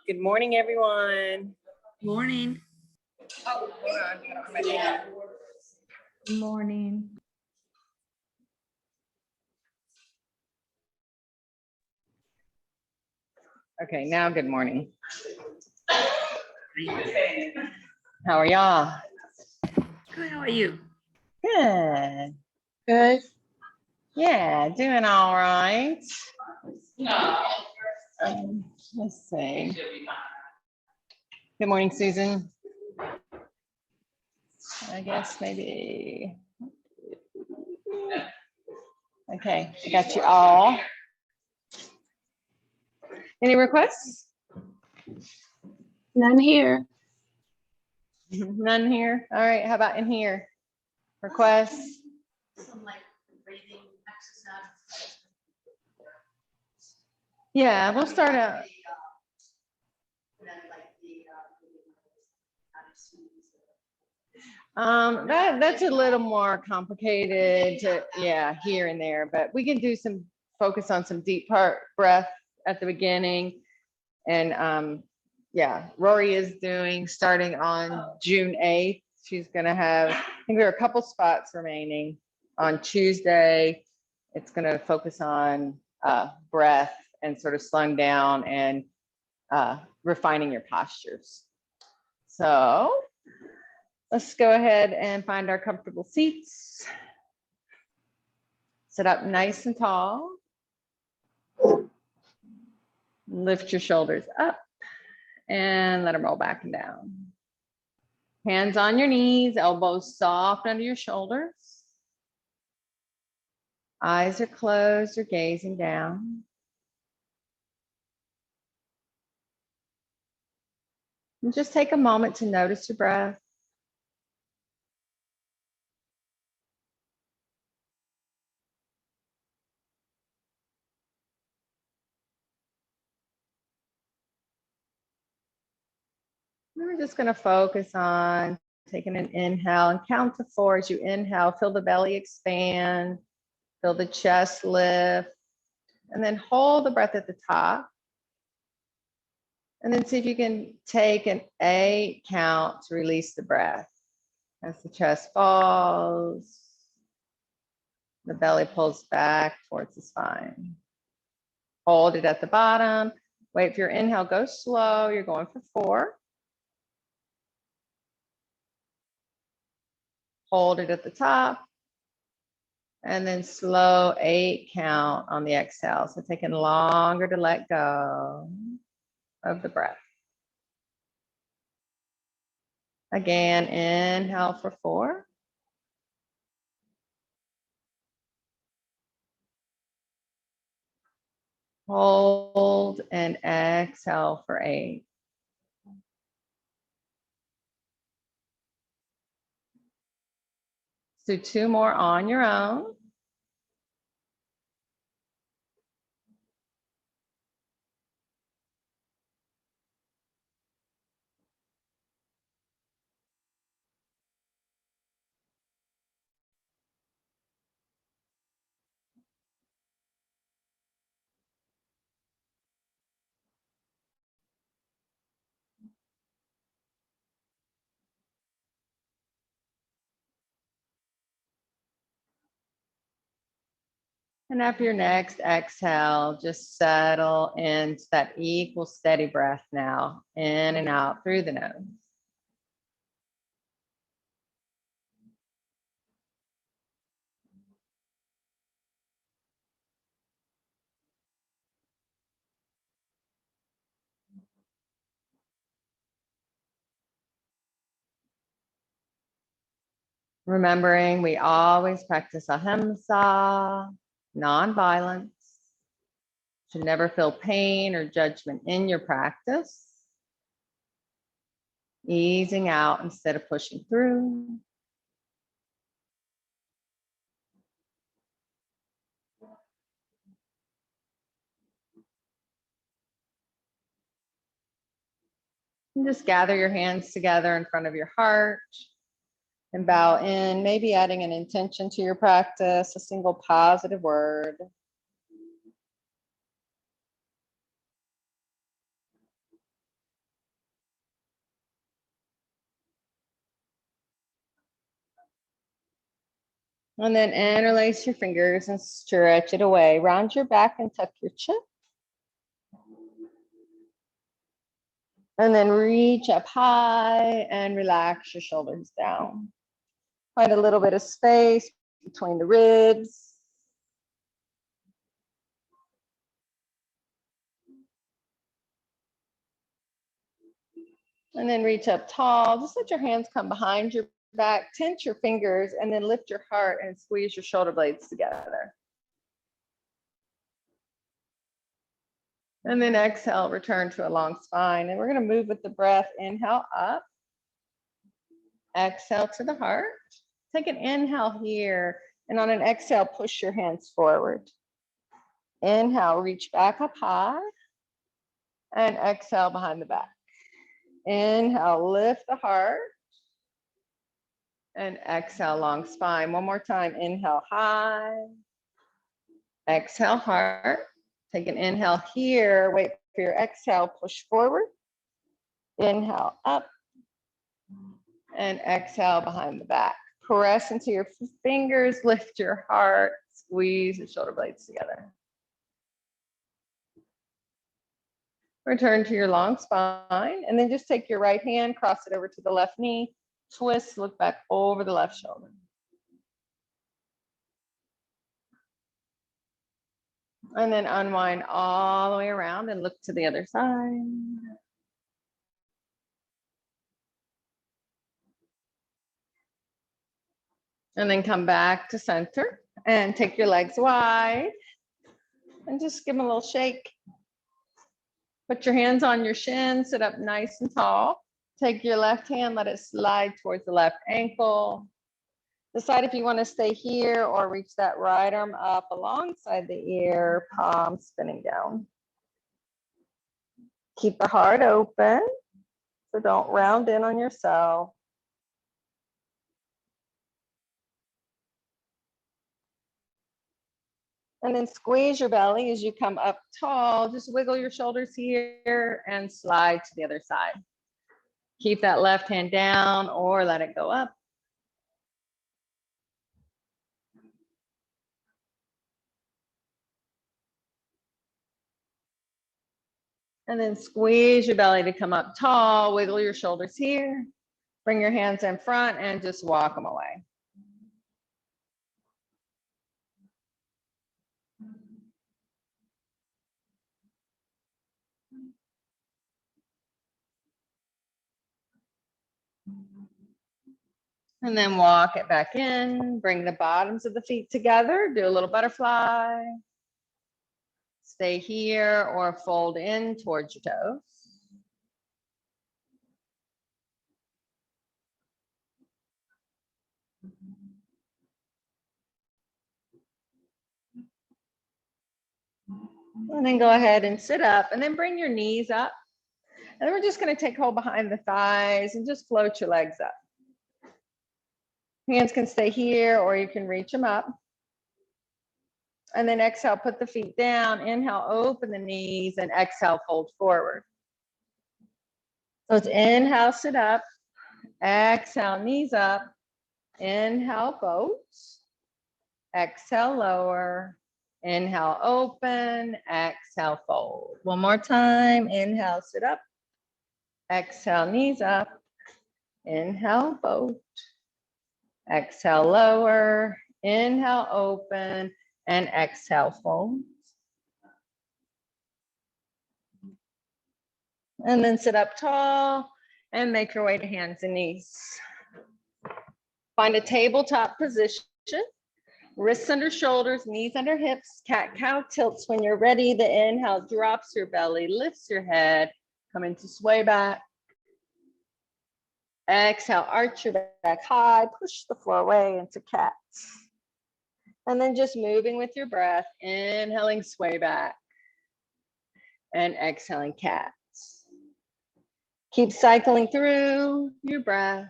Good morning, everyone. Morning. Oh, hold on. I don't have my pen. Good morning. Okay, now good morning. How are y'all? Good. How are you? Good. Good. Yeah, doing all right. Let's see. Good morning, Susan. I guess maybe. Okay, I got you all. Any requests? None here. None here. All right, how about in here? Requests? Some like breathing exercise. Yeah, we'll start out. That's a little more complicated to, yeah, here and there, but we can do some focus on some deep part breath at the beginning. And yeah, Rory is doing starting on June 8th. She's gonna have, I think there are a couple spots remaining on Tuesday. It's gonna focus on breath and sort of slowing down and refining your postures. So let's go ahead and find our comfortable seats. Sit up nice and tall. Lift your shoulders up and let them roll back and down. Hands on your knees, elbows soft under your shoulders. Eyes are closed, you're gazing down. And just take a moment to notice your breath. We're just going to focus on taking an inhale and count to 4 as you inhale. Feel the belly expand, feel the chest lift, and then hold the breath at the top. And then see if you can take an 8 count to release the breath. As the chest falls, the belly pulls back towards the spine. Hold it at the bottom. Wait for your inhale, go slow. You're going for 4. Hold it at the top. And then slow 8 count on the exhale. So taking longer to let go of the breath. Again, inhale for 4. Hold and exhale for 8. Do 2 more on your own. And after your next exhale, just settle into that equal steady breath now, in and out through the nose. Remembering we always practice ahimsa, non-violence. Should never feel pain or judgment in your practice. Easing out instead of pushing through. And just gather your hands together in front of your heart and bow in, maybe adding an intention to your practice, a single positive word. And then interlace your fingers and stretch it away. Round your back and tuck your chin. And then reach up high and relax your shoulders down. Find a little bit of space between the ribs. And then reach up tall. Just let your hands come behind your back, tense your fingers, and then lift your heart and squeeze your shoulder blades together. And then exhale, return to a long spine. And we're going to move with the breath. Inhale up. Exhale to the heart. Take an inhale here. And on an exhale, push your hands forward. Inhale, reach back up high. And exhale behind the back. Inhale, lift the heart. And exhale, long spine. One more time. Inhale, high. Exhale, heart. Take an inhale here. Wait for your exhale. Push forward. Inhale, up. And exhale behind the back. Press into your fingers. Lift your heart. Squeeze the shoulder blades together. Return to your long spine. And then just take your right hand, cross it over to the left knee. Twist, look back over the left shoulder. And then unwind all the way around and look to the other side. And then come back to center and take your legs wide and just give them a little shake. Put your hands on your shin, sit up nice and tall. Take your left hand, let it slide towards the left ankle. Decide if you want to stay here or reach that right arm up alongside the ear, palm spinning down. Keep the heart open, so don't round in on yourself. And then squeeze your belly as you come up tall. Just wiggle your shoulders here and slide to the other side. Keep that left hand down or let it go up. And then squeeze your belly to come up tall. Wiggle your shoulders here. Bring your hands in front and just walk them away. And then walk it back in. Bring the bottoms of the feet together. Do a little butterfly. Stay here or fold in towards your toes. And then go ahead and sit up and then bring your knees up. And then we're just going to take hold behind the thighs and just float your legs up. Hands can stay here or you can reach them up. And then exhale, put the feet down. Inhale, open the knees, and exhale, fold forward. So it's inhale, sit up. Exhale, knees up. Inhale, boat. Exhale, lower. Inhale, open. Exhale, fold. One more time. Inhale, sit up. Exhale, knees up. Inhale, boat. Exhale, lower. Inhale, open. And exhale, fold. And then sit up tall and make your way to hands and knees. Find a tabletop position. Wrists under shoulders, knees under hips. Cat-cow tilts. When you're ready, the inhale drops your belly, lifts your head. Come into sway back. Exhale, arch your back high. Push the floor away into cat. And then just moving with your breath, inhaling, sway back, and exhaling, cat. Keep cycling through your breath.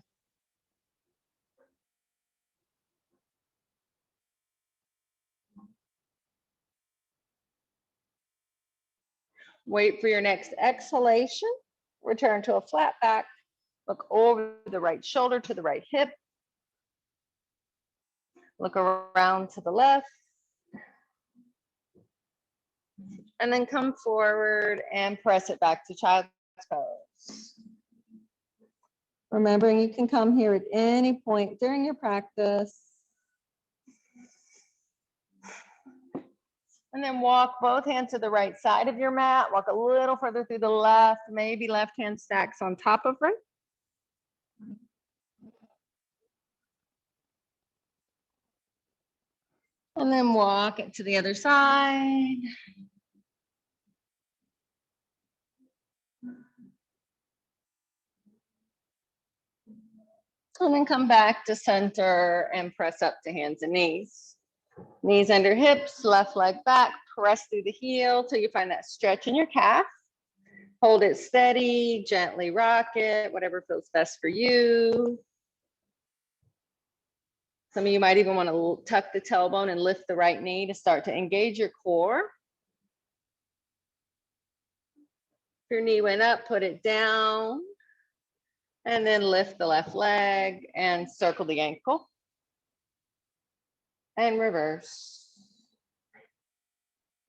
Wait for your next exhalation. Return to a flat back. Look over the right shoulder to the right hip. Look around to the left. And then come forward and press it back to child's pose. Remembering you can come here at any point during your practice. And then walk both hands to the right side of your mat. Walk a little further through the left, maybe left hand stacks on top of right. And then walk it to the other side. And then come back to center and press up to hands and knees. Knees under hips, left leg back, press through the heel till you find that stretch in your calf. Hold it steady, gently rock it, whatever feels best for you. Some of you might even want to tuck the tailbone and lift the right knee to start to engage your core. If your knee went up, put it down. And then lift the left leg and circle the ankle. And reverse.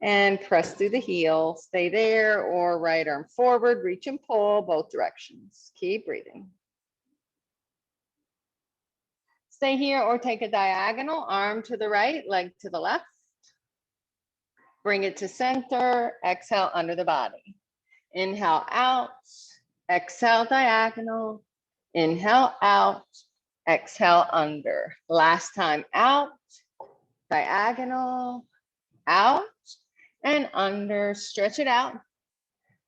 And press through the heel. Stay there or right arm forward, reach and pull both directions. Keep breathing. Stay here or take a diagonal, arm to the right, leg to the left. Bring it to center, exhale under the body. Inhale out, exhale diagonal, inhale out, exhale under. Last time out, diagonal, out, and under. Stretch it out.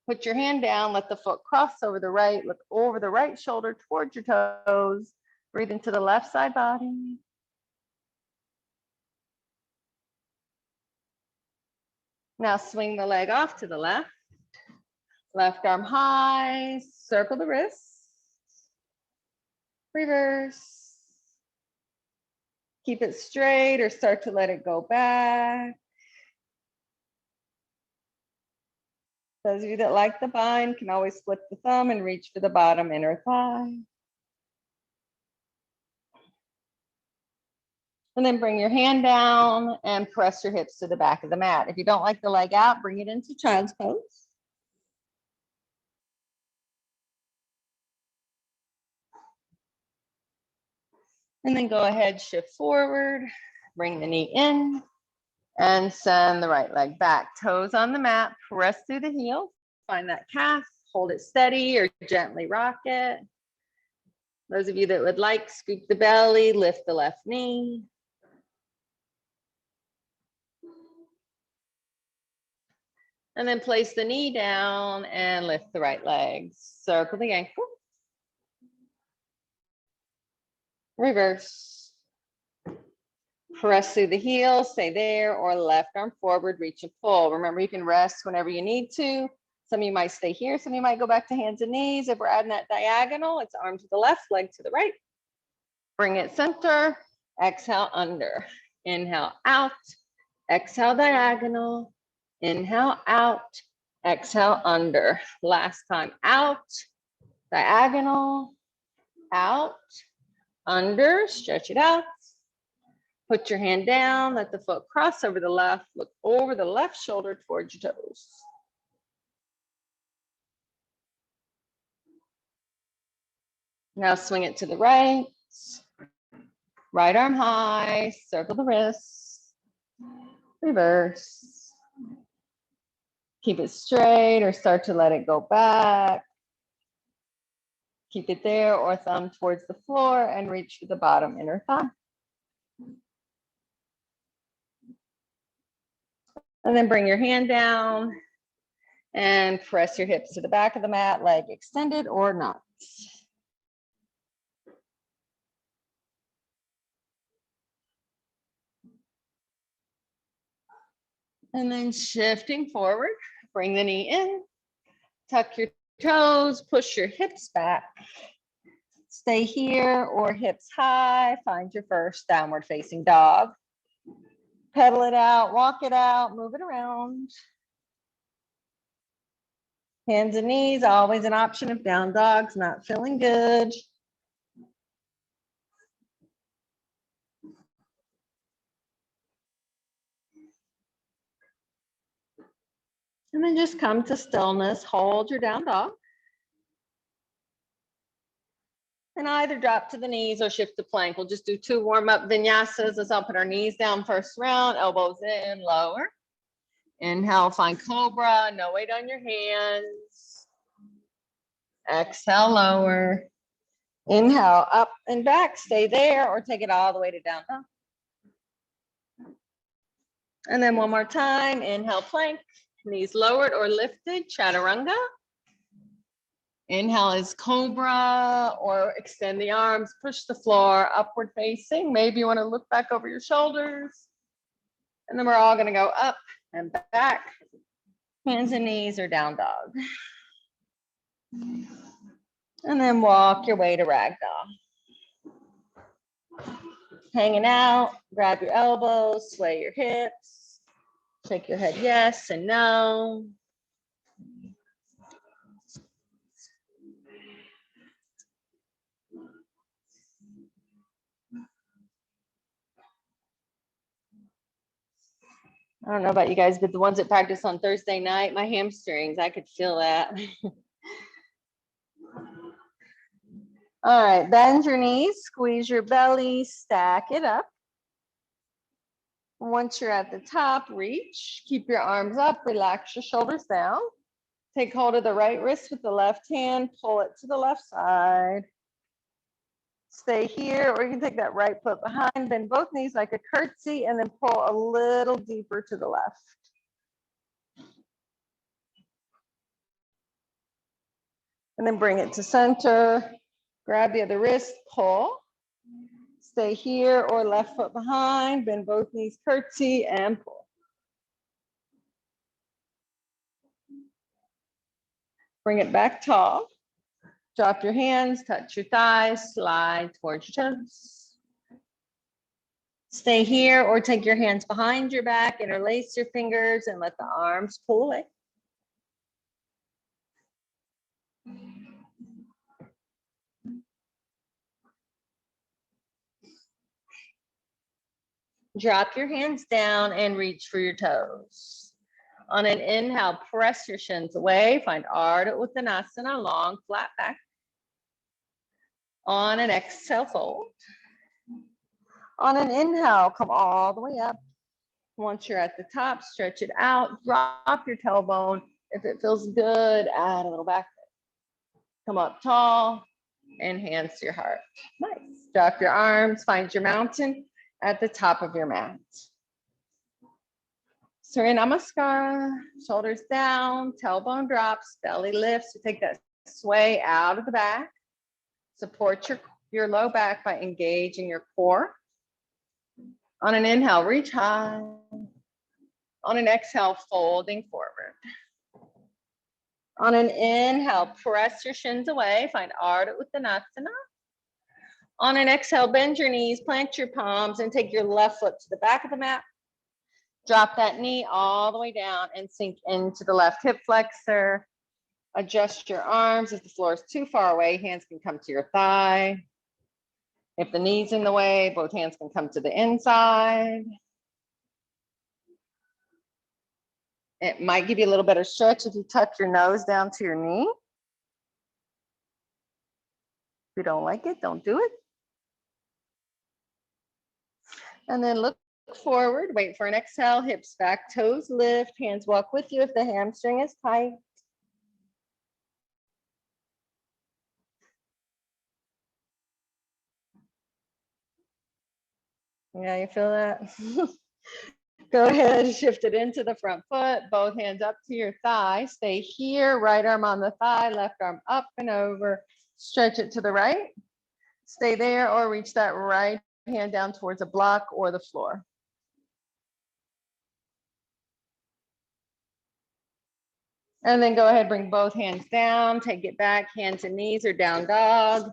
Put your hand down, let the foot cross over the right, look over the right shoulder towards your toes. Breathe into the left side body. Now swing the leg off to the left. Left arm high, circle the wrists. Reverse. Keep it straight or start to let it go back. Those of you that like the bind can always split the thumb and reach for the bottom inner thigh. And then bring your hand down and press your hips to the back of the mat. If you don't like the leg out, bring it into child's pose. And then go ahead, shift forward, bring the knee in and send the right leg back. Toes on the mat, press through the heel, find that calf, hold it steady or gently rock it. Those of you that would like, scoop the belly, lift the left knee. And then place the knee down and lift the right leg. Circle the ankle. Reverse. Press through the heel, stay there, or left arm forward, reach and pull. Remember, you can rest whenever you need to. Some of you might stay here, some of you might go back to hands and knees. If we're adding that diagonal, it's arm to the left, leg to the right. Bring it center, exhale under. Inhale out, exhale diagonal. Inhale out, exhale under. Last time out, diagonal, out, under, stretch it out. Put your hand down, let the foot cross over the left, look over the left shoulder towards your toes. Now swing it to the right. Right arm high, circle the wrists. Reverse. Keep it straight or start to let it go back. Keep it there or thumb towards the floor and reach for the bottom inner thigh. And then bring your hand down and press your hips to the back of the mat, leg extended or not. And then shifting forward, bring the knee in, tuck your toes, push your hips back. Stay here or hips high, find your first downward facing dog. Pedal it out, walk it out, move it around. Hands and knees, always an option if down dog's not feeling good. And then just come to stillness, hold your down dog. And either drop to the knees or shift to plank. We'll just do 2 warm-up vinyasas. Let's all put our knees down first round, elbows in, lower. Inhale, find cobra, no weight on your hands. Exhale, lower. Inhale, up and back, stay there or take it all the way to down dog. And then one more time, inhale, plank, knees lowered or lifted, chaturanga. Inhale is cobra or extend the arms, push the floor, upward facing. Maybe you want to look back over your shoulders. And then we're all going to go up and back, hands and knees or down dog. And then walk your way to ragdoll. Hanging out, grab your elbows, sway your hips, shake your head yes and no. I don't know about you guys, but the ones that practice on Thursday night, my hamstrings, I could feel that. All right, bend your knees, squeeze your belly, stack it up. Once you're at the top, reach, keep your arms up, relax your shoulders down. Take hold of the right wrist with the left hand, pull it to the left side. Stay here, or you can take that right foot behind, bend both knees like a curtsy, and then pull a little deeper to the left. And then bring it to center. Grab the other wrist, pull. Stay here or left foot behind, bend both knees, curtsy, and pull. Bring it back tall. Drop your hands, touch your thighs, slide towards your toes. Stay here or take your hands behind your back, interlace your fingers, and let the arms pull away. Drop your hands down and reach for your toes. On an inhale, press your shins away. Find Ardha Uttanasana, long, flat back. On an exhale, fold. On an inhale, come all the way up. Once you're at the top, stretch it out. Drop your tailbone. If it feels good, add a little back. Come up tall and hands to your heart. Nice. Drop your arms. Find your mountain at the top of your mat. Surya Namaskara, shoulders down, tailbone drops, belly lifts. You take that sway out of the back. Support your low back by engaging your core. On an inhale, reach high. On an exhale, folding forward. On an inhale, press your shins away. Find Ardha Uttanasana. On an exhale, bend your knees, plant your palms, and take your left foot to the back of the mat. Drop that knee all the way down and sink into the left hip flexor. Adjust your arms. If the floor is too far away, hands can come to your thigh. If the knee's in the way, both hands can come to the inside. It might give you a little better stretch if you tuck your nose down to your knee. If you don't like it, don't do it. And then look forward, wait for an exhale, hips back, toes lift, hands walk with you if the hamstring is tight. Yeah, you feel that? Go ahead, shift it into the front foot, both hands up to your thigh. Stay here, right arm on the thigh, left arm up and over. Stretch it to the right. Stay there or reach that right hand down towards a block or the floor. And then go ahead, bring both hands down, take it back, hands and knees or down dog,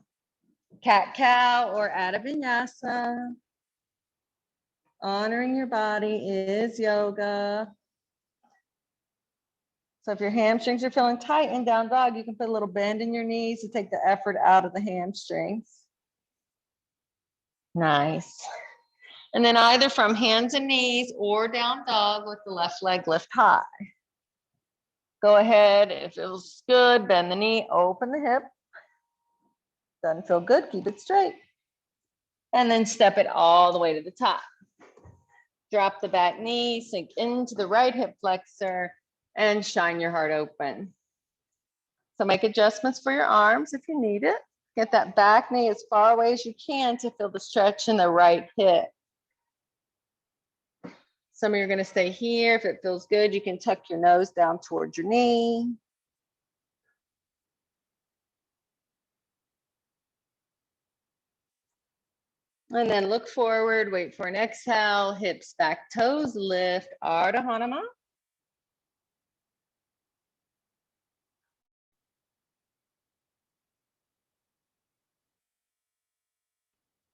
cat cow or Adho Vinyasa. Honoring your body is yoga. So if your hamstrings are feeling tight in down dog, you can put a little bend in your knees to take the effort out of the hamstrings. Nice. And then either from hands and knees or down dog with the left leg lift high. Go ahead, if it feels good, bend the knee, open the hip. Doesn't feel good, keep it straight. And then step it all the way to the top. Drop the back knee, sink into the right hip flexor, and shine your heart open. So make adjustments for your arms if you need it. Get that back knee as far away as you can to feel the stretch in the right hip. Some of you are going to stay here. If it feels good, you can tuck your nose down towards your knee. And then look forward, wait for an exhale, hips back, toes lift, Ardha Hanuman.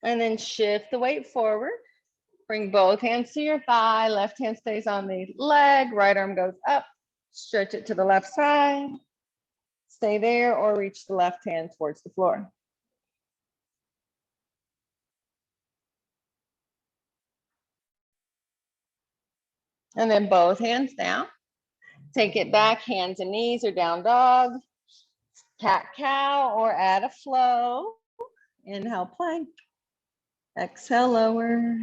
And then shift the weight forward. Bring both hands to your thigh, left hand stays on the leg, right arm goes up, stretch it to the left side. Stay there or reach the left hand towards the floor. And then both hands down. Take it back, hands and knees or down dog. Cat cow or add a flow. Inhale, plank. Exhale, lower.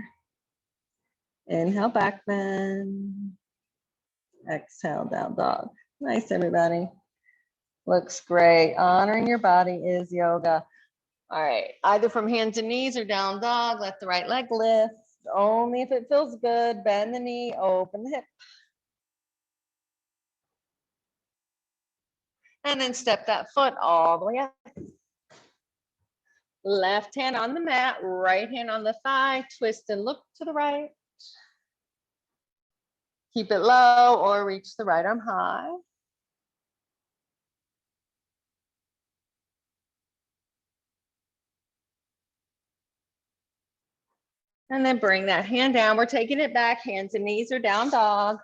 Inhale, back bend. Exhale, down dog. Nice, everybody. Looks great. Honoring your body is yoga. All right, either from hands and knees or down dog, let the right leg lift. Only if it feels good, bend the knee, open the hip. And then step that foot all the way up. Left hand on the mat, right hand on the thigh, twist and look to the right. Keep it low or reach the right arm high. And then bring that hand down. We're taking it back, hands and knees or down dog.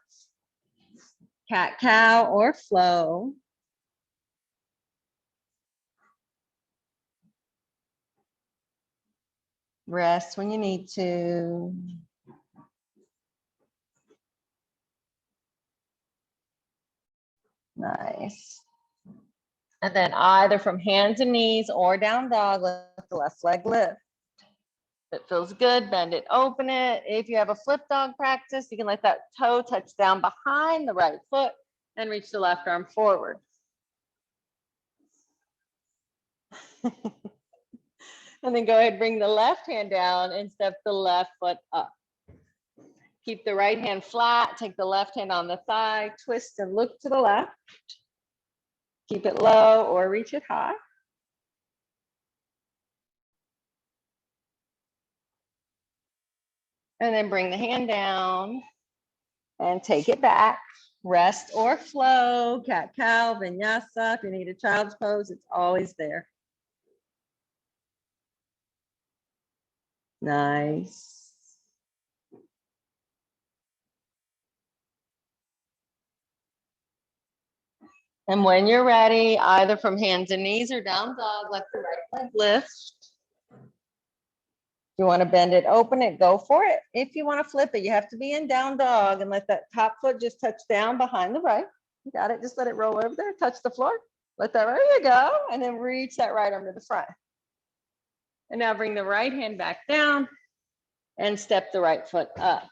Cat cow or flow. Rest when you need to. Nice. And then either from hands and knees or down dog, let the left leg lift. If it feels good, bend it, open it. If you have a flip dog practice, you can let that toe touch down behind the right foot and reach the left arm forward. And then go ahead, bring the left hand down and step the left foot up. Keep the right hand flat, take the left hand on the thigh, twist and look to the left. Keep it low or reach it high. And then bring the hand down and take it back. Rest or flow, cat cow, vinyasa. If you need a child's pose, it's always there. Nice. And when you're ready, either from hands and knees or down dog, let the right leg lift. If you want to bend it, open it, go for it. If you want to flip it, you have to be in down dog and let that top foot just touch down behind the right. You got it, just let it roll over there, touch the floor. Let that, there you go. And then reach that right arm to the front. And now bring the right hand back down and step the right foot up.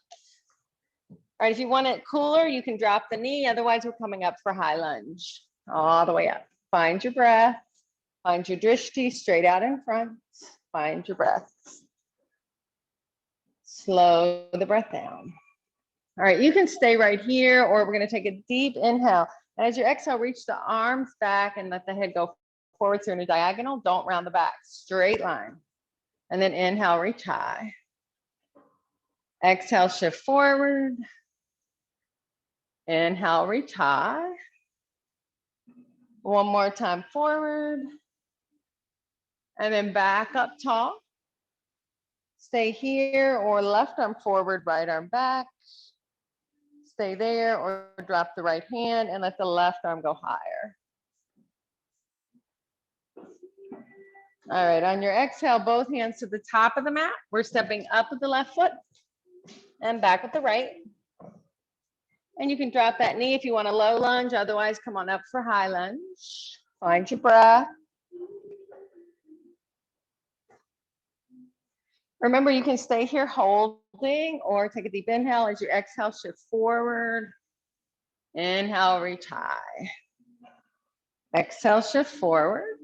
All right, if you want it cooler, you can drop the knee. Otherwise, we're coming up for high lunge. All the way up. Find your breath. Find your drishti straight out in front. Find your breath. Slow the breath down. All right, you can stay right here, or we're going to take a deep inhale. As you exhale, reach the arms back and let the head go forward. So in a diagonal, don't round the back, straight line. And then inhale, reach high. Exhale, shift forward. Inhale, reach high. One more time forward. And then back up tall. Stay here or left arm forward, right arm back. Stay there or drop the right hand and let the left arm go higher. All right, on your exhale, both hands to the top of the mat. We're stepping up with the left foot and back with the right. And you can drop that knee if you want a low lunge. Otherwise, come on up for high lunge. Find your breath. Remember, you can stay here holding or take a deep inhale. As you exhale, shift forward. Inhale, reach high. Exhale, shift forward.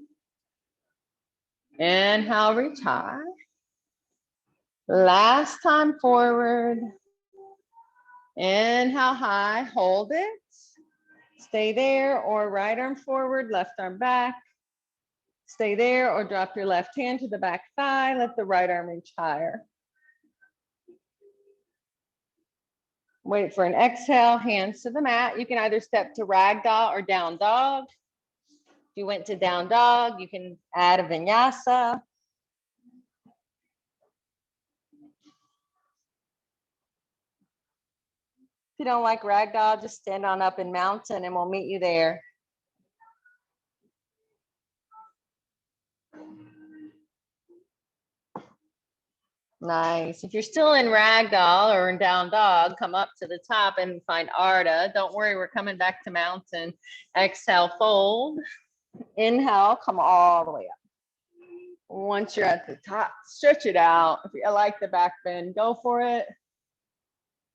Inhale, reach high. Last time forward. Inhale high, hold it. Stay there, or right arm forward, left arm back. Stay there or drop your left hand to the back thigh. Let the right arm reach higher. Wait for an exhale, hands to the mat. You can either step to ragdoll or down dog. If you went to down dog, you can add a vinyasa. If you don't like ragdoll, just stand on up in mountain and we'll meet you there. Nice. If you're still in ragdoll or in down dog, come up to the top and find Ardha. Don't worry, we're coming back to mountain. Exhale, fold. Inhale, come all the way up. Once you're at the top, stretch it out. If you like the back bend, go for it.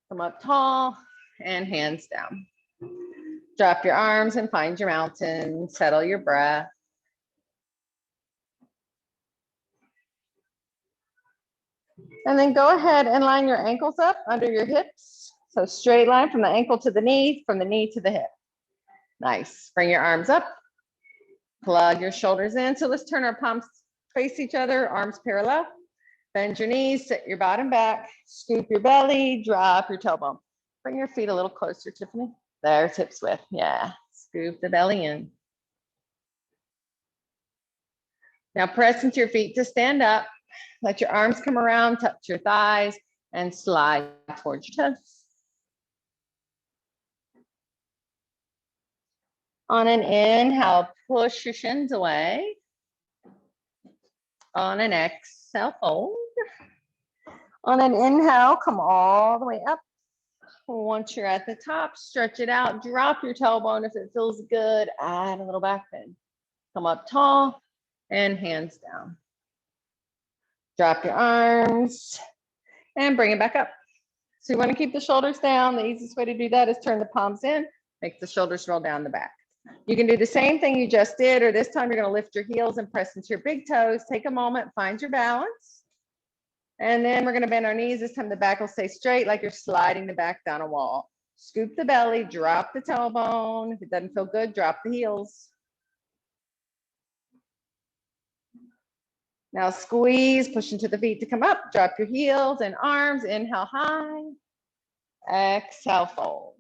Come up tall and hands down. Drop your arms and find your mountain. Settle your breath. And then go ahead and line your ankles up under your hips. So straight line from the ankle to the knee, from the knee to the hip. Nice. Bring your arms up. Plug your shoulders in. So let's turn our palms face each other, arms parallel. Bend your knees, sit your bottom back, scoop your belly, drop your tailbone. Bring your feet a little closer, Tiffany. There's hips width. Yeah. Scoop the belly in. Now press into your feet to stand up. Let your arms come around, touch your thighs, and slide towards your toes. On an inhale, push your shins away. On an exhale, fold. On an inhale, come all the way up. Once you're at the top, stretch it out. Drop your tailbone if it feels good. Add a little back bend. Come up tall and hands down. Drop your arms and bring it back up. So you want to keep the shoulders down. The easiest way to do that is turn the palms in, make the shoulders roll down the back. You can do the same thing you just did, or this time you're going to lift your heels and press into your big toes. Take a moment, find your balance. And then we're going to bend our knees. This time the back will stay straight like you're sliding the back down a wall. Scoop the belly, drop the tailbone. If it doesn't feel good, drop the heels. Now squeeze, push into the feet to come up. Drop your heels and arms. Inhale high. Exhale, fold.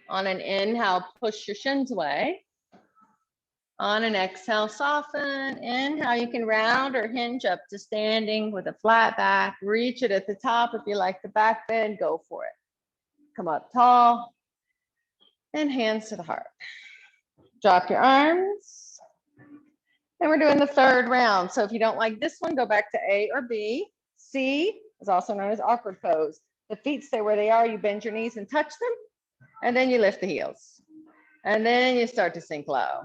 On an inhale, push your shins away. On an exhale, soften. Inhale, you can round or hinge up to standing with a flat back. Reach it at the top. If you like the back bend, go for it. Come up tall and hands to the heart. Drop your arms. And we're doing the third round. So if you don't like this one, go back to A or B. C is also known as awkward pose. The feet stay where they are. You bend your knees and touch them. And then you lift the heels. And then you start to sink low.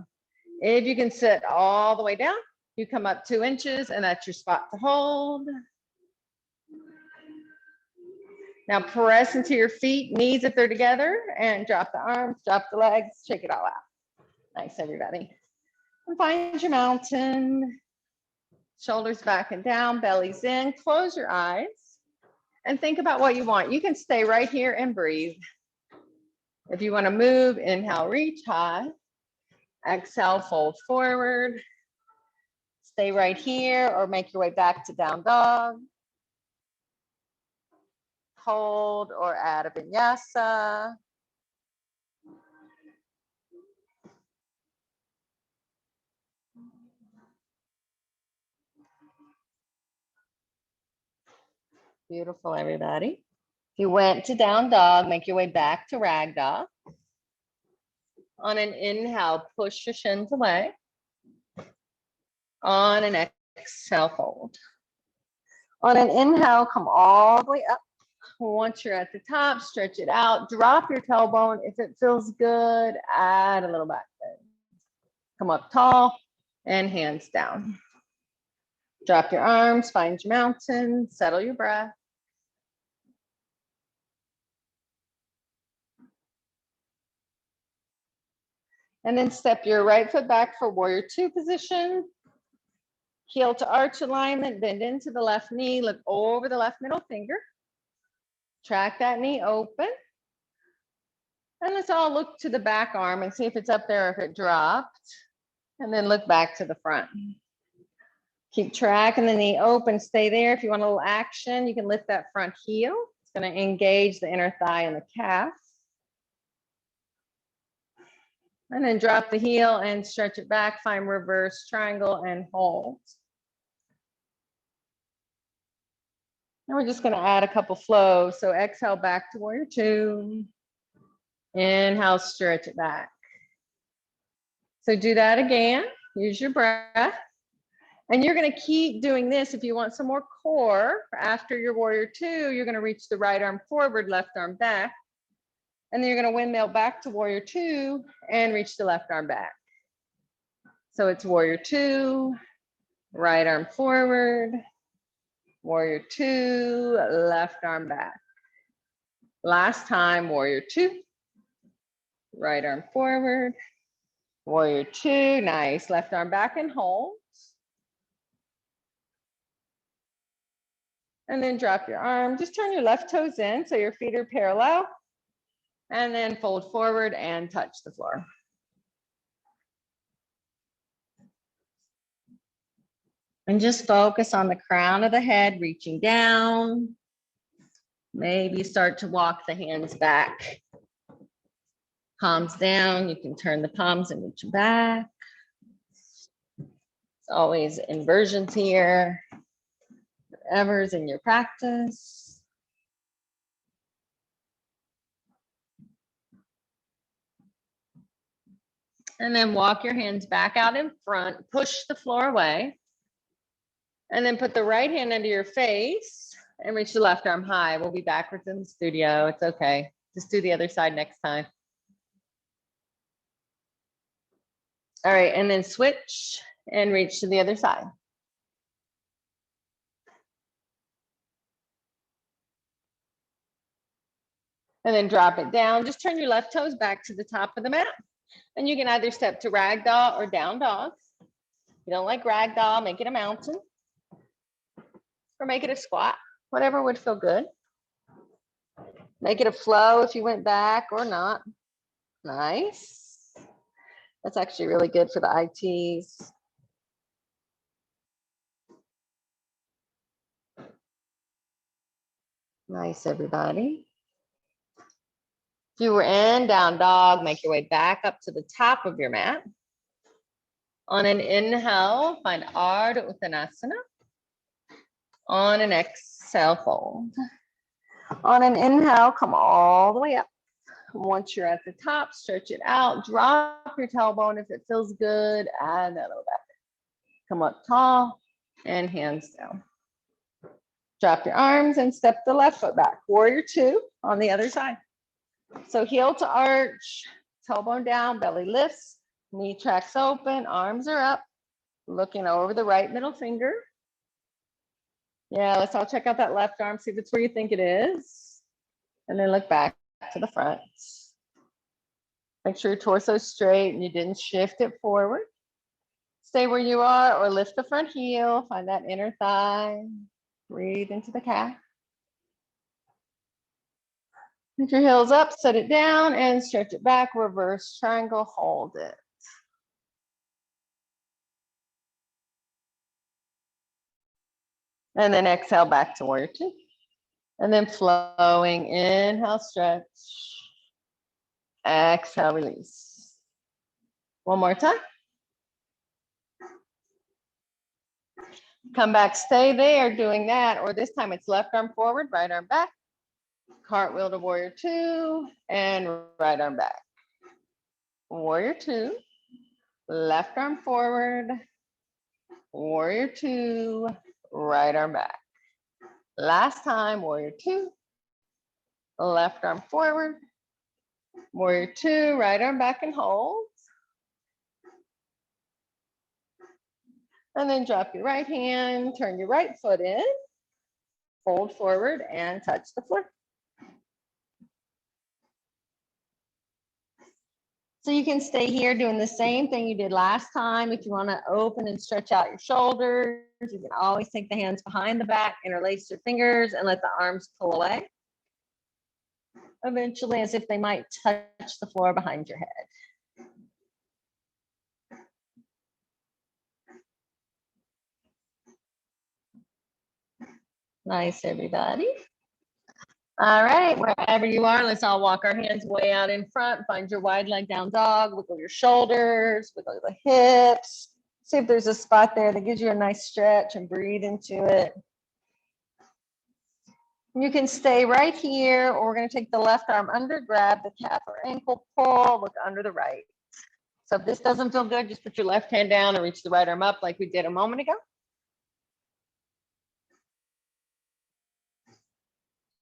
If you can sit all the way down, you come up 2 inches and that's your spot to hold. Now press into your feet, knees if they're together, and drop the arms, drop the legs, shake it all out. Nice, everybody. And find your mountain. Shoulders back and down, bellies in. Close your eyes and think about what you want. You can stay right here and breathe. If you want to move, inhale, reach high. Exhale, fold forward. Stay right here or make your way back to down dog. Hold or add a vinyasa. Beautiful, everybody. If you went to down dog, make your way back to ragdoll. On an inhale, push your shins away. On an exhale, fold. On an inhale, come all the way up. Once you're at the top, stretch it out. Drop your tailbone. If it feels good, add a little back bend. Come up tall and hands down. Drop your arms, find your mountain, settle your breath. And then step your right foot back for warrior two position. Heel to arch alignment, bend into the left knee, look over the left middle finger. Track that knee open. And let's all look to the back arm and see if it's up there or if it dropped. And then look back to the front. Keep tracking the knee open, stay there. If you want a little action, you can lift that front heel. It's going to engage the inner thigh and the calf. And then drop the heel and stretch it back, find reverse triangle and hold. And we're just going to add a couple flows. So exhale back to warrior two. Inhale, stretch it back. So do that again. Use your breath. And you're going to keep doing this. If you want some more core after your warrior two, you're going to reach the right arm forward, left arm back. And then you're going to windmill back to warrior two and reach the left arm back. So it's warrior two, right arm forward, warrior two, left arm back. Last time, warrior two, right arm forward, warrior two, nice. Left arm back and hold. And then drop your arm. Just turn your left toes in so your feet are parallel. And then fold forward and touch the floor. And just focus on the crown of the head, reaching down. Maybe start to walk the hands back. Palms down, you can turn the palms and reach back. It's always inversions here. Whatever's in your practice. And then walk your hands back out in front, push the floor away. And then put the right hand under your face and reach the left arm high. We'll be backwards in the studio. It's okay. Just do the other side next time. All right, and then switch and reach to the other side. And then drop it down. Just turn your left toes back to the top of the mat. And you can either step to ragdoll or down dog. If you don't like ragdoll, make it a mountain. Or make it a squat, whatever would feel good. Make it a flow if you went back or not. Nice. That's actually really good for the ITs. Nice, everybody. If you were in down dog, make your way back up to the top of your mat. On an inhale, find Ardha Uttanasana. On an exhale, fold. On an inhale, come all the way up. Once you're at the top, stretch it out. Drop your tailbone if it feels good. Add that little back. Come up tall and hands down. Drop your arms and step the left foot back. Warrior two on the other side. So heel to arch, tailbone down, belly lifts, knee tracks open, arms are up, looking over the right middle finger. Yeah, let's all check out that left arm, see if it's where you think it is. And then look back to the front. Make sure your torso is straight and you didn't shift it forward. Stay where you are or lift the front heel, find that inner thigh, breathe into the calf. Lift your heels up, set it down and stretch it back, reverse triangle, hold it. And then exhale back to warrior two. And then flowing, inhale, stretch. Exhale, release. One more time. Come back, stay there doing that, or this time it's left arm forward, right arm back. Cartwheel to warrior two and right arm back. Warrior two, left arm forward, warrior two, right arm back. Last time, warrior two, left arm forward, warrior two, right arm back and hold. And then drop your right hand, turn your right foot in, fold forward and touch the floor. So you can stay here doing the same thing you did last time. If you want to open and stretch out your shoulders, you can always take the hands behind the back, interlace your fingers and let the arms pull away. Eventually, as if they might touch the floor behind your head. Nice, everybody. All right, wherever you are, let's all walk our hands way out in front. Find your wide leg down dog, wiggle your shoulders, wiggle the hips. See if there's a spot there that gives you a nice stretch and breathe into it. You can stay right here, or we're going to take the left arm under, grab the calf or ankle, pull, look under the right. So if this doesn't feel good, just put your left hand down and reach the right arm up like we did a moment ago.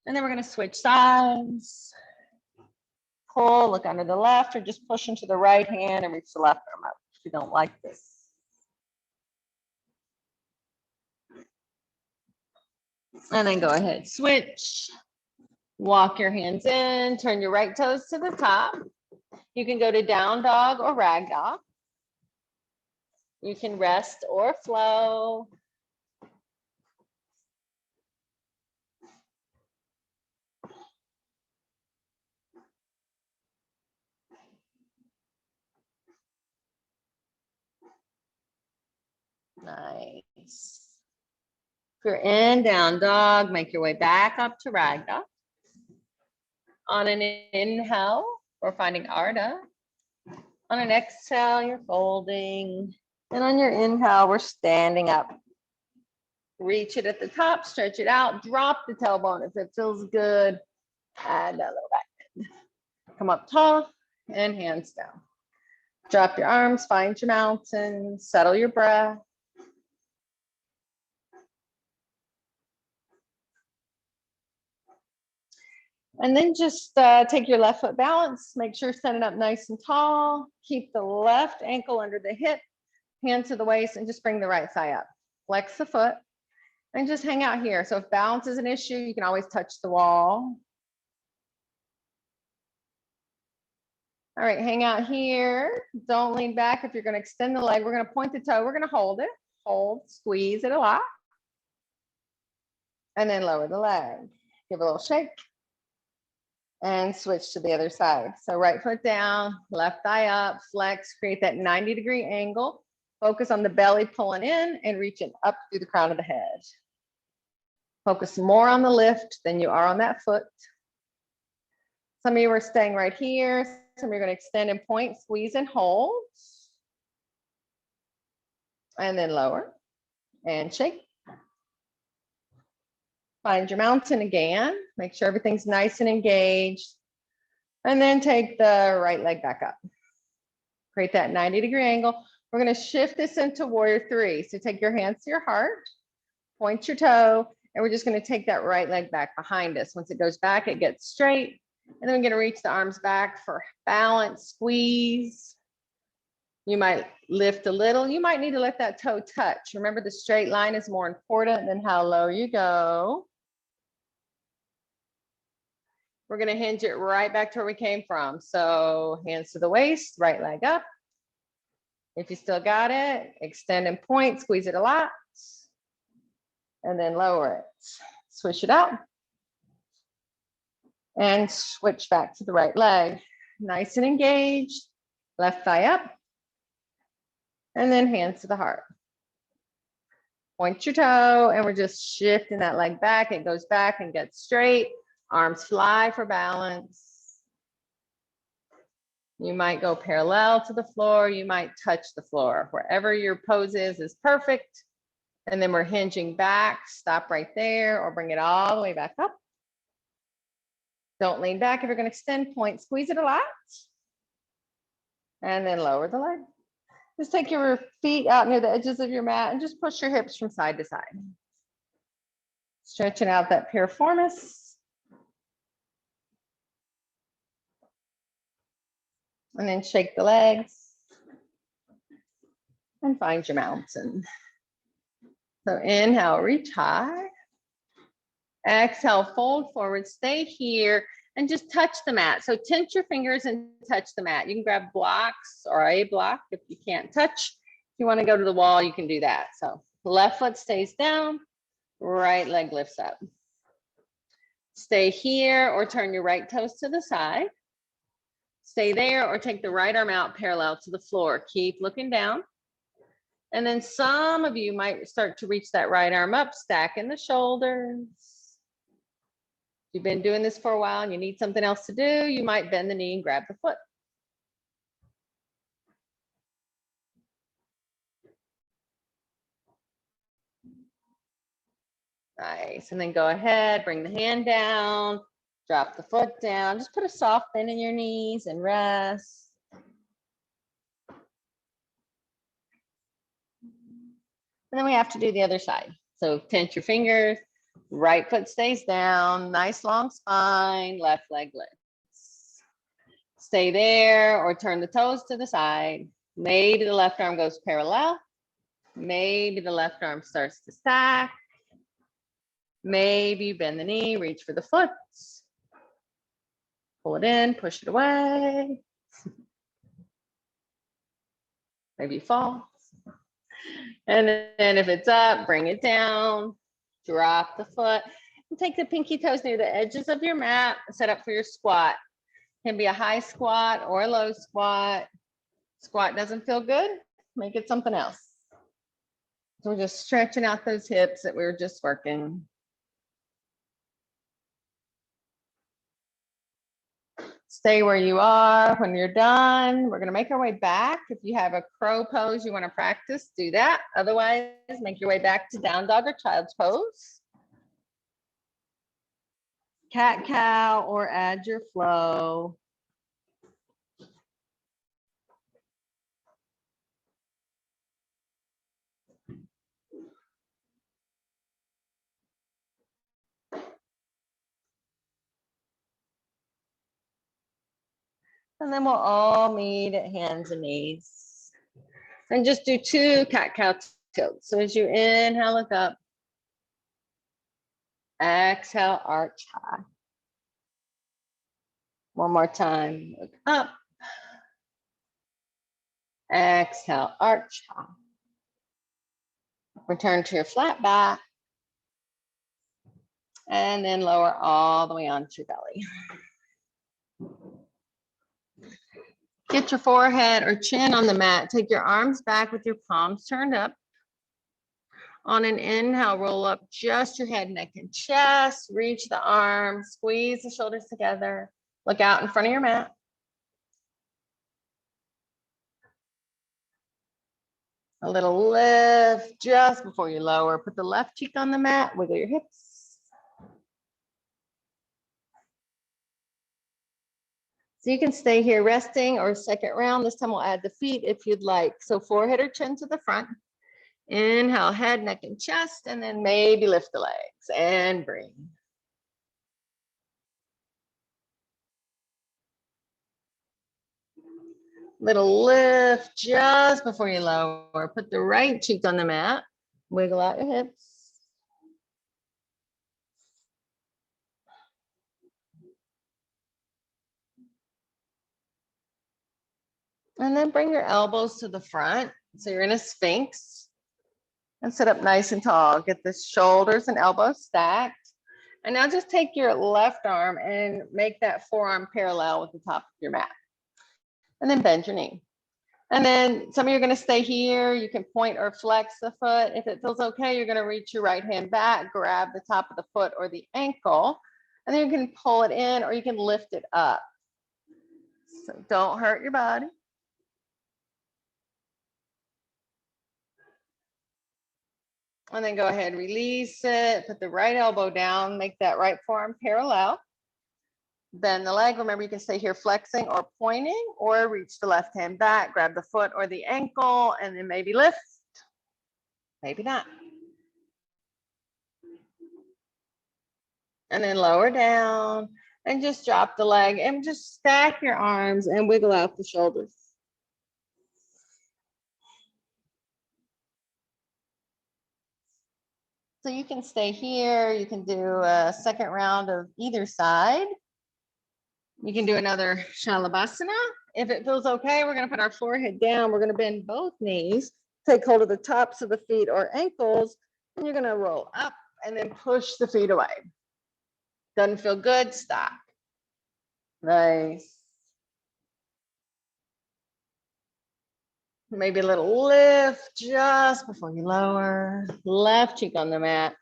And then we're going to switch sides. Pull, look under the left, or just push into the right hand and reach the left arm up if you don't like this. And then go ahead, switch. Walk your hands in, turn your right toes to the top. You can go to down dog or rag dog. You can rest or flow. Nice. If you're in down dog, make your way back up to rag dog. On an inhale, we're finding Ardha. On an exhale, you're folding. And on your inhale, we're standing up. Reach it at the top, stretch it out, drop the tailbone if it feels good. Add a little back bend. Come up tall and hands down. Drop your arms, find your mountain, settle your breath. And then just take your left foot balance, make sure standing up nice and tall. Keep the left ankle under the hip, hand to the waist, and just bring the right thigh up. Flex the foot and just hang out here. So if balance is an issue, you can always touch the wall. All right, hang out here. Don't lean back. If you're going to extend the leg, we're going to point the toe. We're going to hold it. Hold, squeeze it a lot. And then lower the leg. Give a little shake. And switch to the other side. So right foot down, left thigh up, flex, create that 90-degree angle. Focus on the belly pulling in and reaching up through the crown of the head. Focus more on the lift than you are on that foot. Some of you are staying right here. Some of you are going to extend and point, squeeze and hold. And then lower and shake. Find your mountain again. Make sure everything's nice and engaged. And then take the right leg back up. Create that 90-degree angle. We're going to shift this into warrior three. So take your hands to your heart, point your toe, and we're just going to take that right leg back behind us. Once it goes back, it gets straight. And then we're going to reach the arms back for balance, squeeze. You might lift a little. You might need to let that toe touch. Remember, the straight line is more important than how low you go. We're going to hinge it right back to where we came from. So hands to the waist, right leg up. If you still got it, extend and point, squeeze it a lot. And then lower it. Swish it out. And switch back to the right leg. Nice and engaged. Left thigh up. And then hands to the heart. Point your toe, and we're just shifting that leg back. It goes back and gets straight. Arms fly for balance. You might go parallel to the floor. You might touch the floor. Wherever your pose is perfect. And then we're hinging back. Stop right there or bring it all the way back up. Don't lean back. If you're going to extend, point, squeeze it a lot. And then lower the leg. Just take your feet out near the edges of your mat and just push your hips from side to side. Stretching out that piriformis. And then shake the legs. And find your mountain. So inhale, reach high. Exhale, fold forward, stay here and just touch the mat. So tense your fingers and touch the mat. You can grab blocks or a block if you can't touch. If you want to go to the wall, you can do that. So left foot stays down, right leg lifts up. Stay here or turn your right toes to the side. Stay there or take the right arm out parallel to the floor. Keep looking down. And then some of you might start to reach that right arm up, stacking the shoulders. If you've been doing this for a while and you need something else to do, you might bend the knee and grab the foot. Nice, and then go ahead, bring the hand down, drop the foot down. Just put a soft bend in your knees and rest. And then we have to do the other side. So tense your fingers, right foot stays down, nice long spine, left leg lifts. Stay there or turn the toes to the side. Maybe the left arm goes parallel. Maybe the left arm starts to stack. Maybe bend the knee, reach for the foot. Pull it in, push it away. Maybe you fall. And then if it's up, bring it down, drop the foot, and take the pinky toes near the edges of your mat, set up for your squat. Can be a high squat or a low squat. Squat doesn't feel good, make it something else. So we're just stretching out those hips that we were just working. Stay where you are. When you're done, we're going to make our way back. If you have a crow pose you want to practice, do that. Otherwise, make your way back to down dog or child's pose. Cat cow or add your flow. And then we'll all meet at hands and knees. And just do 2 cat-cow tilts. So as you inhale, look up. Exhale, arch high. One more time, look up. Exhale, arch high. Return to your flat back. And then lower all the way onto your belly. Get your forehead or chin on the mat. Take your arms back with your palms turned up. On an inhale, roll up just your head, neck, and chest. Reach the arms, squeeze the shoulders together. Look out in front of your mat. A little lift just before you lower. Put the left cheek on the mat, wiggle your hips. So you can stay here resting or second round. This time we'll add the feet if you'd like. So forehead or chin to the front. Inhale, head, neck, and chest, and then maybe lift the legs and breathe. Little lift just before you lower. Put the right cheek on the mat. Wiggle out your hips. And then bring your elbows to the front. So you're in a sphinx. And sit up nice and tall. Get the shoulders and elbows stacked. And now just take your left arm and make that forearm parallel with the top of your mat. And then bend your knee. And then some of you are going to stay here. You can point or flex the foot. If it feels okay, you're going to reach your right hand back, grab the top of the foot or the ankle, and then you can pull it in or you can lift it up. So don't hurt your body. And then go ahead, release it, put the right elbow down, make that right forearm parallel. Then the leg, remember you can stay here flexing or pointing, or reach the left hand back, grab the foot or the ankle, and then maybe lift. Maybe not. And then lower down and just drop the leg and just stack your arms and wiggle out the shoulders. So you can stay here. You can do a second round of either side. You can do another Shalabhasana. If it feels okay, we're going to put our forehead down. We're going to bend both knees, take hold of the tops of the feet or ankles, and you're going to roll up and then push the feet away. Doesn't feel good, stop. Nice. Maybe a little lift just before you lower. Left cheek on the mat.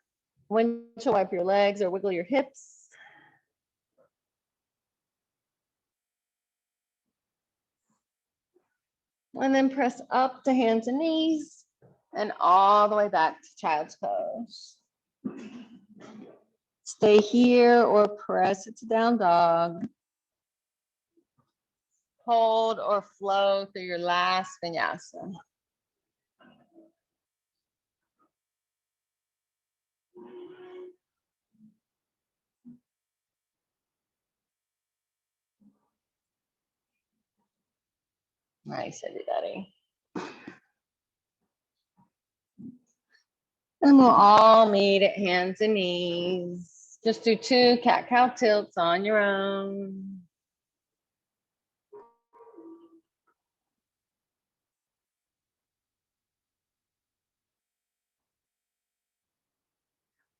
Windshield wipe your legs or wiggle your hips. And then press up to hands and knees and all the way back to child's pose. Stay here or press it to down dog. Hold or flow through your last vinyasa. Nice, everybody. And we'll all meet at hands and knees. Just do 2 cat-cow tilts on your own.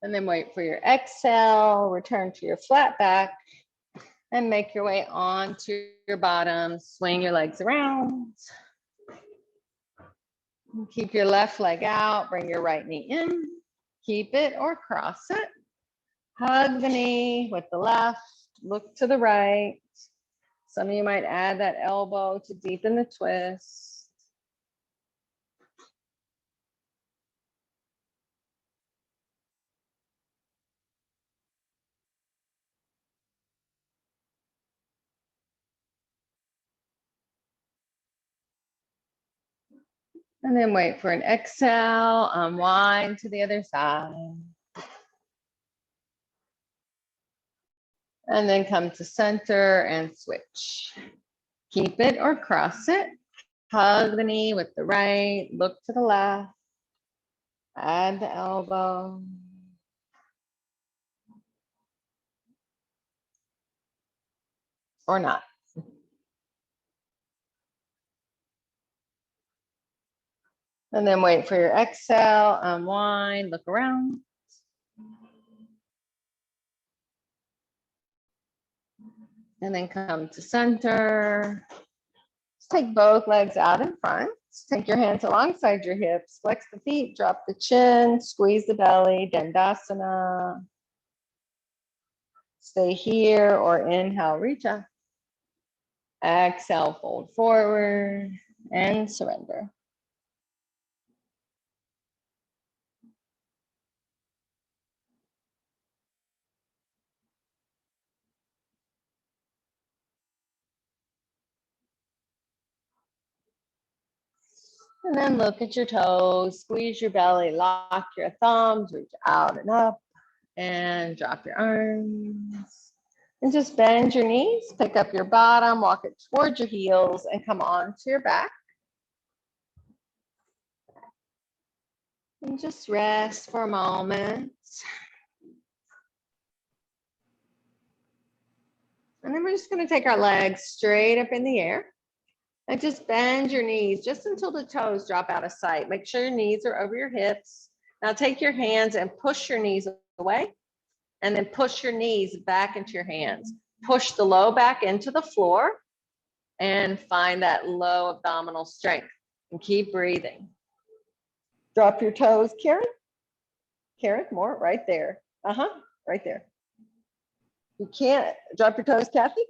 And then wait for your exhale, return to your flat back, and make your way onto your bottom. Swing your legs around. Keep your left leg out, bring your right knee in. Keep it or cross it. Hug the knee with the left, look to the right. Some of you might add that elbow to deepen the twist. And then wait for an exhale, unwind to the other side. And then come to center and switch. Keep it or cross it. Hug the knee with the right, look to the left. Add the elbow. Or not. And then wait for your exhale, unwind, look around. And then come to center. Just take both legs out in front. Take your hands alongside your hips, flex the feet, drop the chin, squeeze the belly, Dandasana. Stay here or inhale, reach up. Exhale, fold forward and surrender. And then look at your toes, squeeze your belly, lock your thumbs, reach out and up, and drop your arms. And just bend your knees, pick up your bottom, walk it towards your heels, and come on to your back. And just rest for a moment. And then we're just going to take our legs straight up in the air. And just bend your knees just until the toes drop out of sight. Make sure your knees are over your hips. Now take your hands and push your knees away. And then push your knees back into your hands. Push the low back into the floor. And find that low abdominal strength. And keep breathing. Drop your toes, Karen. Karen, more, right there. Right there. You can't, drop your toes, Kathy.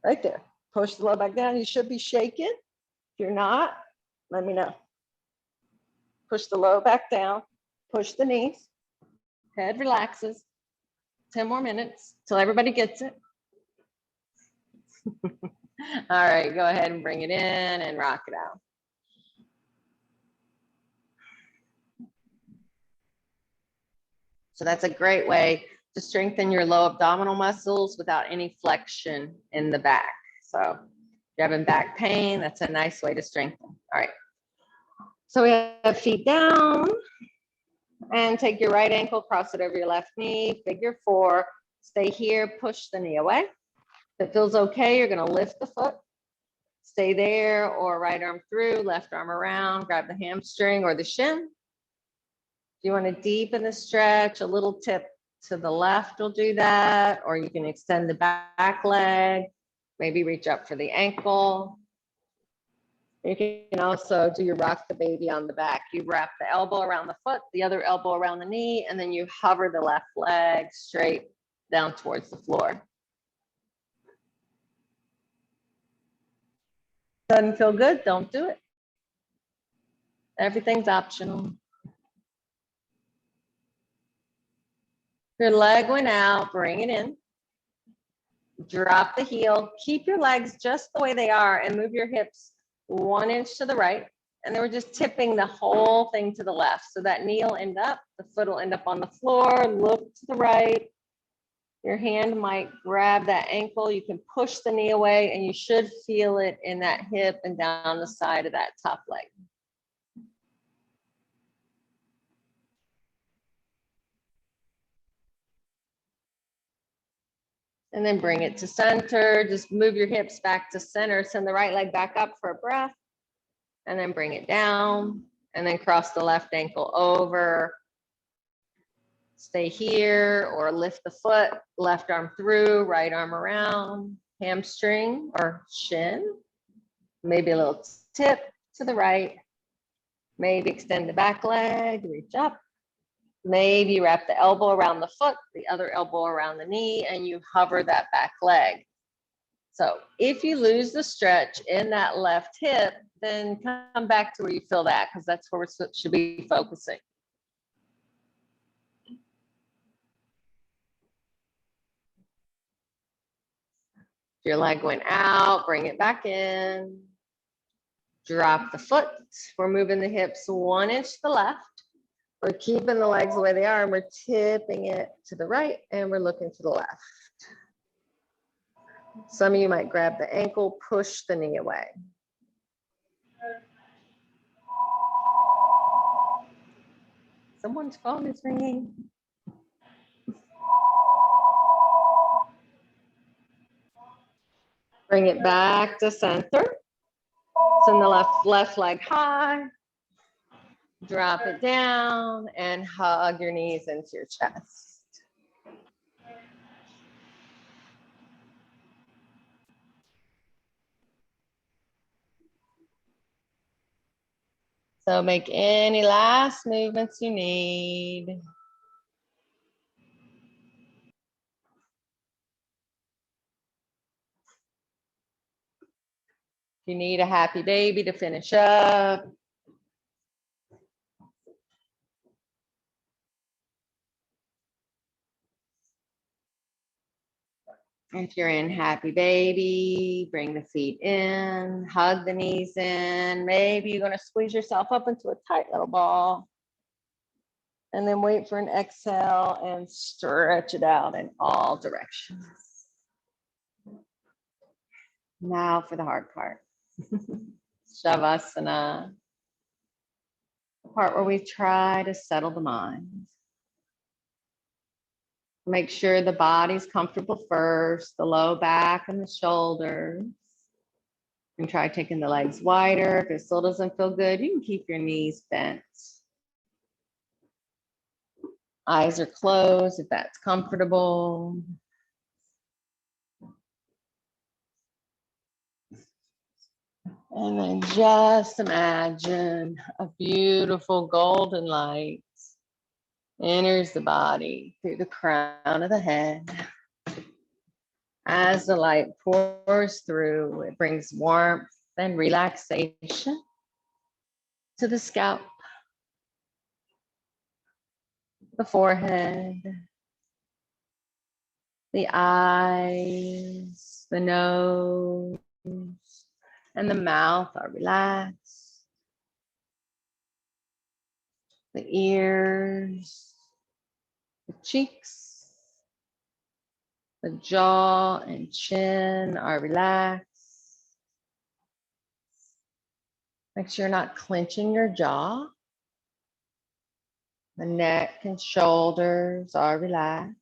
Right there. Push the low back down. You should be shaking. If you're not, let me know. Push the low back down. Push the knees. Head relaxes. 10 more minutes till everybody gets it. All right, go ahead and bring it in and rock it out. So that's a great way to strengthen your low abdominal muscles without any flexion in the back. So if you're having back pain, that's a nice way to strengthen. All right. So we have feet down and take your right ankle, cross it over your left knee, figure 4. Stay here, push the knee away. If it feels okay, you're gonna lift the foot. Stay there, or right arm through, left arm around, grab the hamstring or the shin. If you want to deepen the stretch, a little tip to the left will do that, or you can extend the back leg, maybe reach up for the ankle. You can also do your rock the baby on the back. You wrap the elbow around the foot, the other elbow around the knee, and then you hover the left leg straight down towards the floor. Doesn't feel good, don't do it. Everything's optional. Your leg went out, bring it in. Drop the heel, keep your legs just the way they are and move your hips 1 inch to the right. And then we're just tipping the whole thing to the left. So that knee will end up, the foot will end up on the floor, look to the right. Your hand might grab that ankle. You can push the knee away and you should feel it in that hip and down the side of that top leg. And then bring it to center. Just move your hips back to center. Send the right leg back up for a breath. And then bring it down. And then cross the left ankle over. Stay here or lift the foot. Left arm through, right arm around. Hamstring or shin. Maybe a little tip to the right. Maybe extend the back leg, reach up. Maybe wrap the elbow around the foot, the other elbow around the knee, and you hover that back leg. So if you lose the stretch in that left hip, then come back to where you feel that, because that's where we should be focusing. If your leg went out, bring it back in. Drop the foot. We're moving the hips 1 inch to the left. We're keeping the legs the way they are, and we're tipping it to the right, and we're looking to the left. Some of you might grab the ankle, push the knee away. Someone's phone is ringing. Bring it back to center. Send the left leg high. Drop it down and hug your knees into your chest. So make any last movements you need. If you need a happy baby to finish up. If you're in happy baby, bring the feet in, hug the knees in. Maybe you're going to squeeze yourself up into a tight little ball. And then wait for an exhale and stretch it out in all directions. Now for the hard part. Shavasana. The part where we try to settle the mind. Make sure the body's comfortable first, the low back and the shoulders. And try taking the legs wider. If it still doesn't feel good, you can keep your knees bent. Eyes are closed if that's comfortable. And then just imagine a beautiful golden light enters the body through the crown of the head. As the light pours through, it brings warmth and relaxation to the scalp, the forehead, the eyes, The nose and the mouth are relaxed. The ears, the cheeks, the jaw and chin are relaxed. Make sure you're not clenching your jaw. The neck and shoulders are relaxed.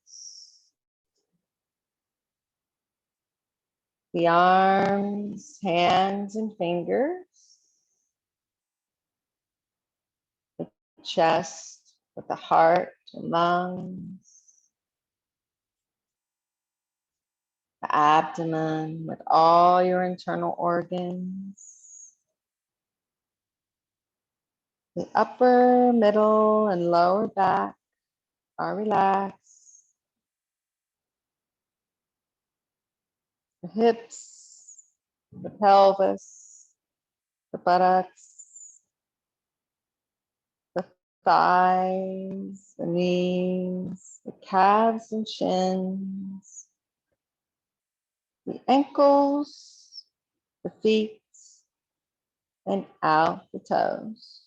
The arms, hands, and fingers. The chest with the heart and lungs. The abdomen with all your internal organs. The upper, middle, and lower back are relaxed. The hips, the pelvis, the buttocks, the thighs, the knees, the calves and shins, the ankles, the feet, and out the toes.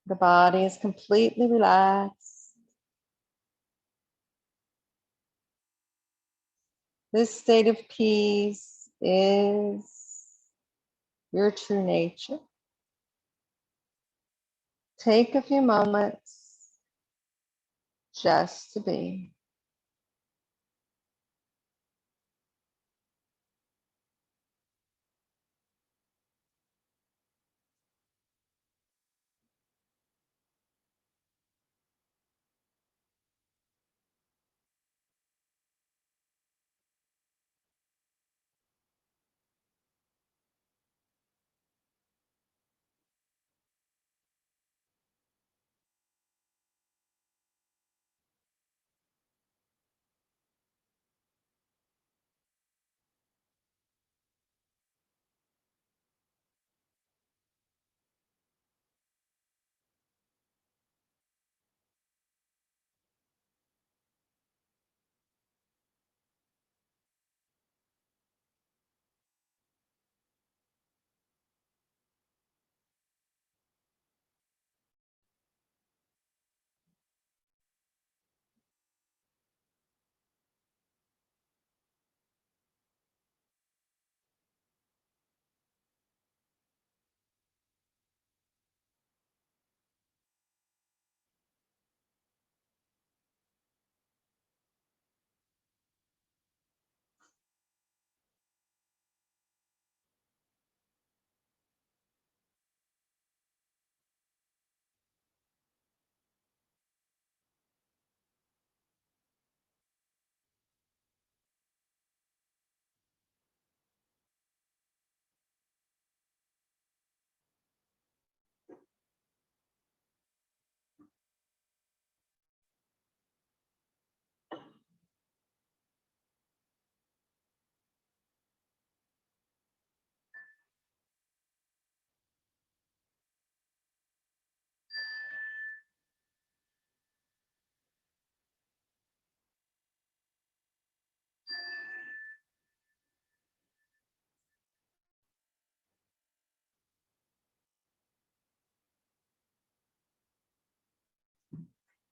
The body is completely relaxed. This state of peace is your true nature. Take a few moments just to be.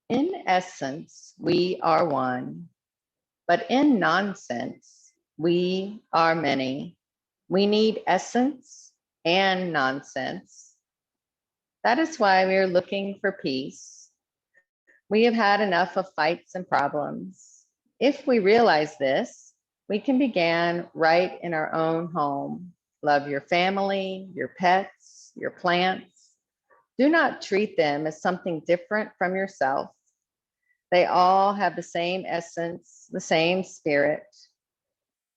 In essence, we are one, but in nonsense, we are many. We need essence and nonsense. That is why we are looking for peace. We have had enough of fights and problems. If we realize this, we can begin right in our own home. Love your family, your pets, your plants. Do not treat them as something different from yourself. They all have the same essence, the same spirit.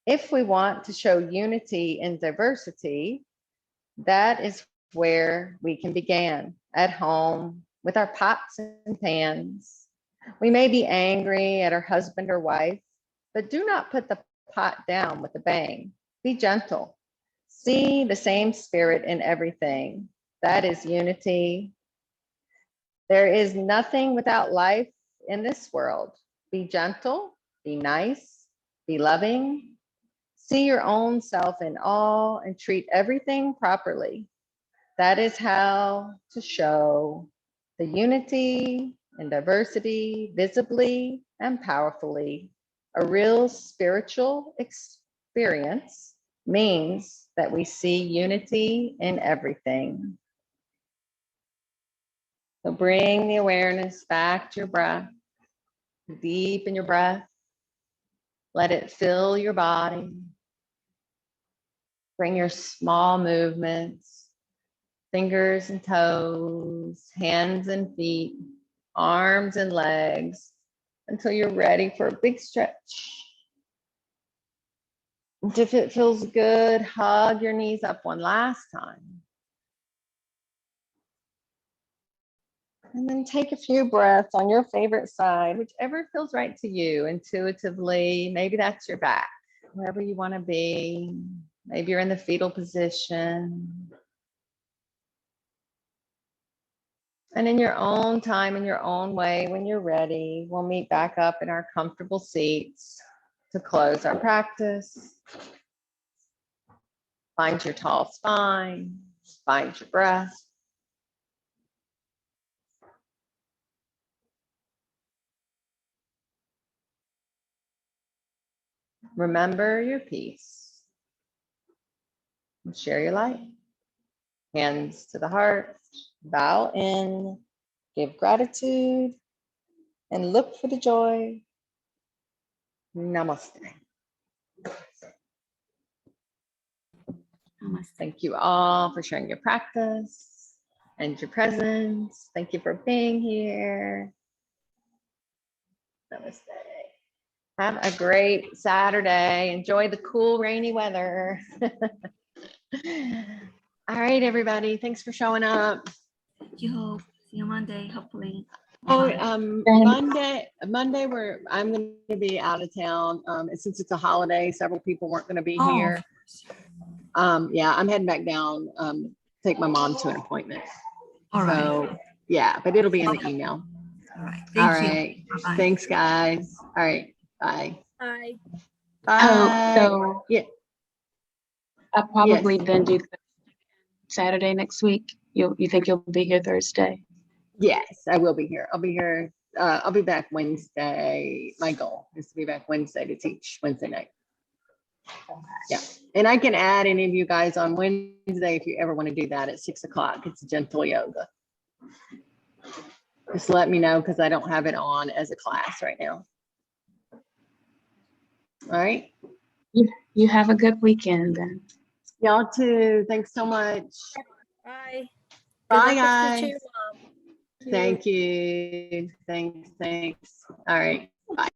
If we want to show unity in diversity, that is where we can begin, at home, with our pots and pans. We may be angry at our husband or wife, but do not put the pot down with a bang. Be gentle. See the same spirit in everything. That is unity. There is nothing without life in this world. Be gentle, be nice, be loving. See your own self in all and treat everything properly. That is how to show the unity and diversity visibly and powerfully. A real spiritual experience means that we see unity in everything. So bring the awareness back to your breath. Deep in your breath. Let it fill your body. Bring your small movements, fingers and toes, hands and feet, arms and legs, until you're ready for a big stretch. And if it feels good, hug your knees up one last time. And then take a few breaths on your favorite side, whichever feels right to you intuitively. Maybe that's your back, wherever you want to be. Maybe you're in the fetal position. And in your own time, in your own way, when you're ready, we'll meet back up in our comfortable seats to close our practice. Find your tall spine, find your breath. Remember your peace. And share your light. Hands to the heart, bow in, give gratitude, and look for the joy. Namaste. Thank you all for sharing your practice and your presence. Thank you for being here. Namaste. Have a great Saturday. Enjoy the cool, rainy weather. All right, everybody. Thanks for showing up. You hope. See you Monday, hopefully. Oh, Bye. Monday, I'm going to be out of town. And since it's a holiday, several people weren't going to be Oh, here. Yeah, I'm heading back down, take my mom to an appointment. all right. So, yeah, but it'll be in the email. All right. All Thank you. right. Bye-bye. Thanks, guys. All right. Bye. Hi. Bye. So Yeah. I'll probably Yes. then do Saturday next week. You think you'll be here Thursday? Yes, I will be here. I'll be here. I'll be back Wednesday. My goal is to be back Wednesday to teach Wednesday night. Yeah. And I can add any of you guys on Wednesday if you ever want to do that at 6 o'clock. It's gentle yoga. Just let me know because I don't have it on as a class right now. All right. You have a good weekend then. Y'all too. Thanks so much. Bye. Bye, Good luck with guys. Stitch Your Mom. Thank you. Thanks. All right. Bye.